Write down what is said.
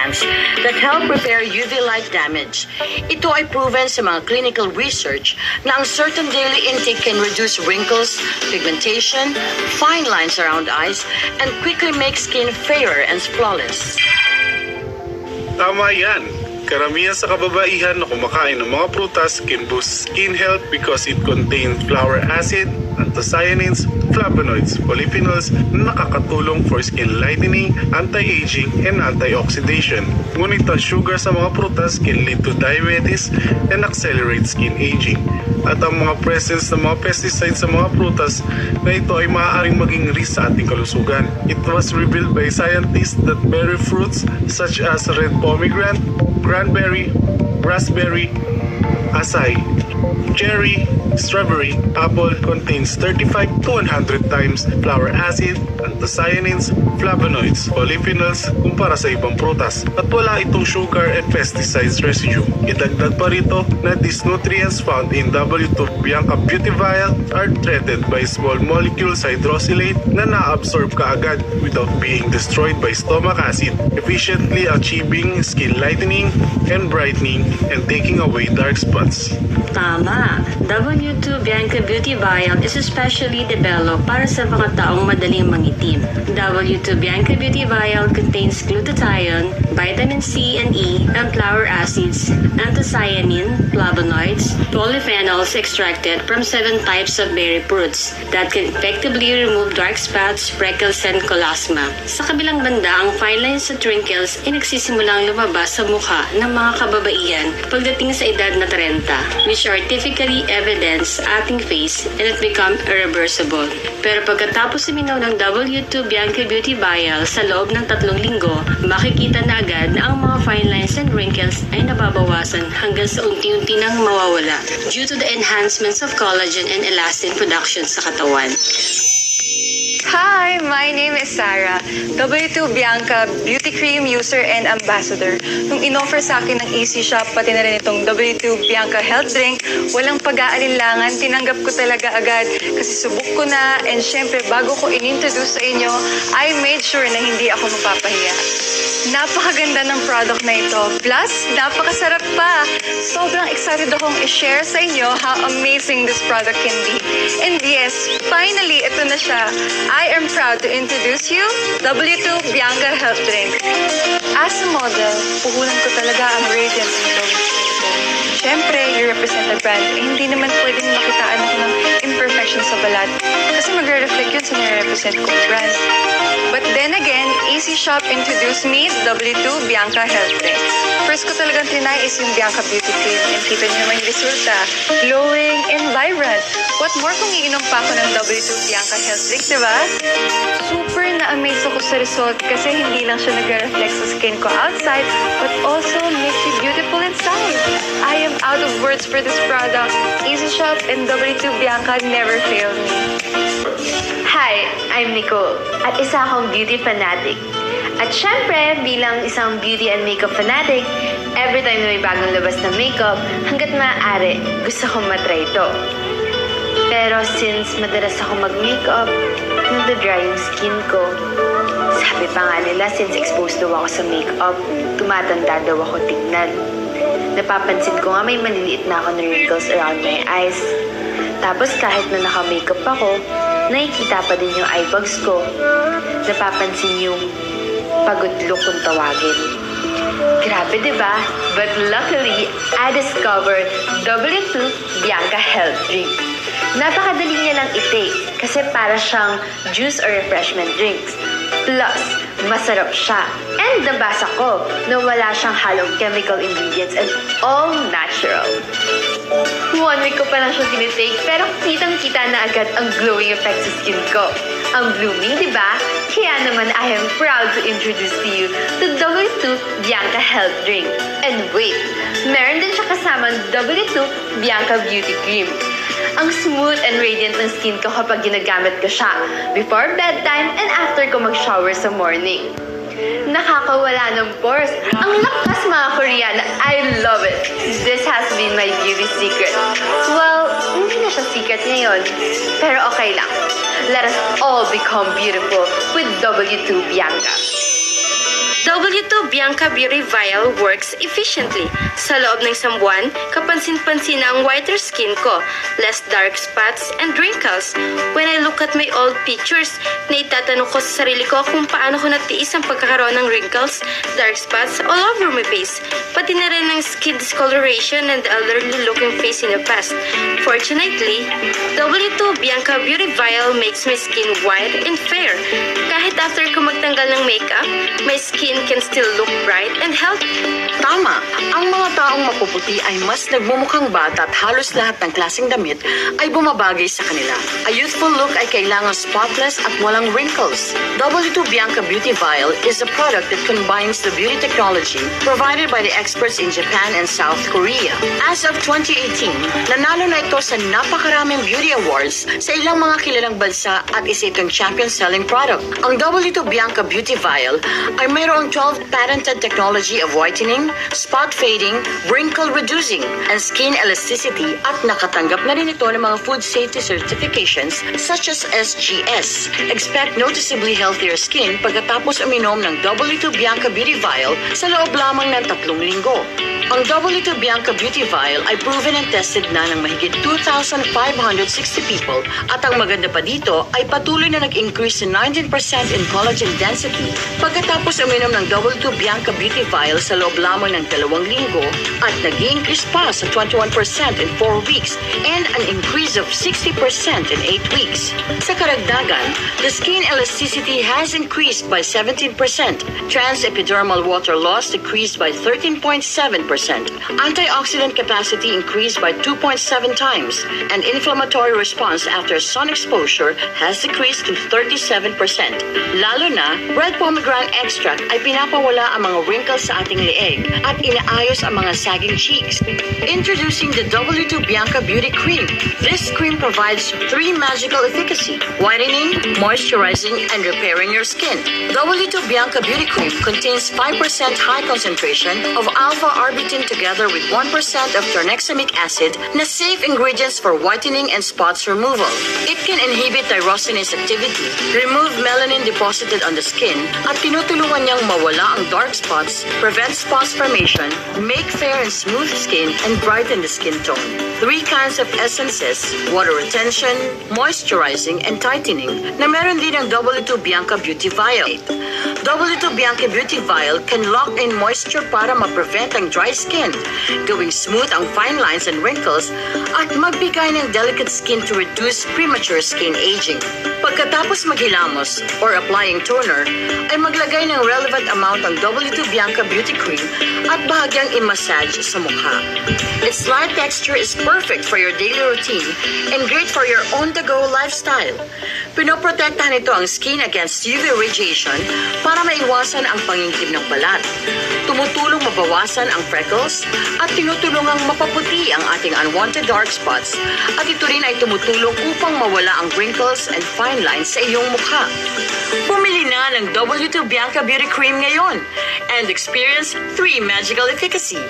enzymes that help repair UV light damage. Ito ay proven sa mga clinical research na ang certain daily intake can reduce wrinkles, pigmentation, fine lines around eyes, and quickly make skin fairer and flawless. Tama yan. Karamihan sa kababaihan na kumakain ng mga prutas can boost skin health because it contains flower acid, anthocyanins, flavonoids, polyphenols na nakakatulong for skin lightening, anti-aging, and antioxidation. Ngunit ang sugar sa mga prutas can lead to diabetes and accelerate skin aging. At ang mga presence ng mga pesticides sa mga prutas na ito ay maaaring maging risk sa ating kalusugan. It was revealed by scientists that berry fruits such as red pomegranate, cranberry, raspberry, acai, cherry, strawberry, apple contains 35 to 100 times flower acid, anthocyanins, flavonoids, polyphenols kumpara sa ibang prutas at wala itong sugar and pesticides residue. Idagdag pa rito na these nutrients found in W2 Bianca Beauty Vial are threatened by small molecules hydrosylate na na-absorb kaagad without being destroyed by stomach acid, efficiently achieving skin lightening and brightening and taking away dark spots. Tama. W2 Bianca Beauty Vial is especially developed para sa mga taong madaling mangitim. W2 Bianca Beauty Vial contains glutathione, vitamin C and E, and flower acids, anthocyanin, flavonoids, polyphenols extracted from 7 types of berry fruits that can effectively remove dark spots, freckles, and colasma. Sa kabilang banda, ang fine lines at wrinkles ay nagsisimulang lumabas sa mukha ng mga kababaihan pagdating sa edad na 30, which are typically evidence sa ating face and it become irreversible. Pero pagkatapos uminom ng W2 Bianca Beauty Vial sa loob ng 3 linggo, makikita na agad na ang mga fine lines and wrinkles ay nababawasan hanggang sa unti-unti nang mawawala due to the enhancements of collagen and elastin production sa katawan. Hi, my name is Sarah, W2 Bianca Beauty Cream User and Ambassador. Nung in-offer sa akin ng Easy Shop, pati na rin itong W2 Bianca Health Drink, walang pag-aalinlangan, tinanggap ko talaga agad kasi subok ko na and syempre bago ko in-introduce sa inyo, I made sure na hindi ako mapapahiya. Napakaganda ng product na ito, plus napakasarap pa. Sobrang excited akong i-share sa inyo how amazing this product can be. And yes, finally, ito na siya. I am proud to introduce you W2 Bianca Health Drink. As a model, puhulan ko talaga ang radiant and glowing skin ko. Siyempre, you represent a brand, eh, hindi naman pwedeng makitaan ako ng imperfection sa balat kasi magre-reflect yun sa nire-represent kong brand. But then again, Easy Shop introduced me W2 Bianca Health Drink. First ko talagang trinay is yung Bianca Beauty Cream and kita niyo naman yung resulta. Glowing and vibrant. What more kung iinom pa ako ng W2 Bianca Health Drink, diba? Super na-amaze ako sa result kasi hindi lang siya nag-reflect sa skin ko outside but also makes you beautiful inside. I am out of words for this product. Easy Shop and W2 Bianca never failed me. Hi, I'm Nicole at isa akong beauty fanatic. At syempre, bilang isang beauty and makeup fanatic, every time na may bagong labas na makeup, hanggat maaari, gusto kong matry ito. Pero since madalas ako mag-makeup, nagda-dry yung skin ko. Sabi pa nga nila, since exposed daw ako sa makeup, tumatanda daw ako tignan. Napapansin ko nga may maliliit na ako na wrinkles around my eyes. Tapos kahit na naka-makeup ako, nakikita pa din yung eye bags ko. Napapansin yung pagod look kung tawagin. Grabe, diba? But luckily, I discovered W2 Bianca Health Drink. Napakadali niya lang i-take kasi para siyang juice or refreshment drinks. Plus, masarap siya. And nabasa ko na wala siyang halong chemical ingredients and all natural. 1 week ko pa lang siya tinitake pero kitang-kita na agad ang glowing effect sa skin ko. Ang blooming, di ba? Kaya naman I am proud to introduce to you the W2 Bianca Health Drink. And wait, meron din siya kasamang W2 Bianca Beauty Cream. Ang smooth and radiant ng skin ko kapag ginagamit ko siya before bedtime and after ko mag-shower sa morning. Nakakawala ng pores. Ang lakas mga Koreana. I love it. This has been my beauty secret. Well, hindi na siya secret ngayon. Pero okay lang. Let us all become beautiful with W2 Bianca. W2 Bianca Beauty Vial works efficiently. Sa loob ng isang buwan, kapansin-pansin na ang whiter skin ko, less dark spots and wrinkles. When I look at my old pictures, naitatanong ko sa sarili ko kung paano ko natiis ang pagkakaroon ng wrinkles, dark spots all over my face, pati na rin ng skin discoloration and elderly looking face in the past. Fortunately, W2 Bianca Beauty Vial makes my skin white and fair. Kahit after ko magtanggal ng makeup, my skin can still look bright and healthy. Tama, ang mga taong mapuputi ay mas nagmumukhang bata at halos lahat ng klaseng damit ay bumabagay sa kanila. A youthful look ay kailangan spotless at walang wrinkles. W2 Bianca Beauty Vial is a product that combines the beauty technology provided by the experts in Japan and South Korea. As of 2018, nanalo na ito sa napakaraming beauty awards sa ilang mga kilalang bansa at isa itong champion selling product. Ang W2 Bianca Beauty Vial ay mayroong 12 patented technology of whitening, spot fading, wrinkle reducing, and skin elasticity at nakatanggap na rin ito ng mga food safety certifications such as SGS. Expect noticeably healthier skin pagkatapos uminom ng W2 Bianca Beauty Vial sa loob lamang ng 3 linggo. Ang W2 Bianca Beauty Vial ay proven and tested na ng mahigit 2,560 people at ang maganda pa dito ay patuloy na nag-increase sa 19% in collagen density pagkatapos uminom ng W2 Bianca Beauty Vial sa loob lamang ng 2 linggo at nag-increase pa sa 21% in 4 weeks and an increase of 60% in 8 weeks. Sa karagdagan, the skin elasticity has increased by 17%, transepidermal water loss decreased by 13.7%, antioxidant capacity increased by 2.7 times, and inflammatory response after sun exposure has decreased to 37%. Lalo na, red pomegranate extract ay pinapawala ang mga wrinkles sa ating leeg at inaayos ang mga sagging cheeks. Introducing the W2 Bianca Beauty Cream. This cream provides 3 magical efficacy: whitening, moisturizing, and repairing your skin. W2 Bianca Beauty Cream contains 5% high concentration of alpha-arbutin together with 1% of tranexamic acid na safe ingredients for whitening and spots removal. It can inhibit tyrosinase activity, remove melanin deposited on the skin, at tinutulungan niyang mawala ang dark spots, prevent spots formation, make fair and smooth skin, and brighten the skin tone. 3 kinds of essences: water retention, moisturizing, and tightening na meron din ang W2 Bianca Beauty Vial. W2 Bianca Beauty Vial can lock in moisture para ma-prevent ang dry skin, gawing smooth ang fine lines and wrinkles, at magbigay ng delicate skin to reduce premature skin aging. Pagkatapos maghilamos or applying toner, ay maglagay ng relevant amount ng W2 Bianca Beauty Cream at bahagyang i-massage sa mukha. Its light texture is perfect for your daily routine and great for your on-the-go lifestyle. Pinoprotektahan ito ang skin against UV radiation para maiwasan ang pangingitim ng balat. Tumutulong mabawasan ang freckles at tinutulungang mapaputi ang ating unwanted dark spots, at ito rin ay tumutulong upang mawala ang wrinkles and fine lines sa iyong mukha. Bumili na ng W2 Bianca Beauty Cream ngayon and experience 3 magical efficacy.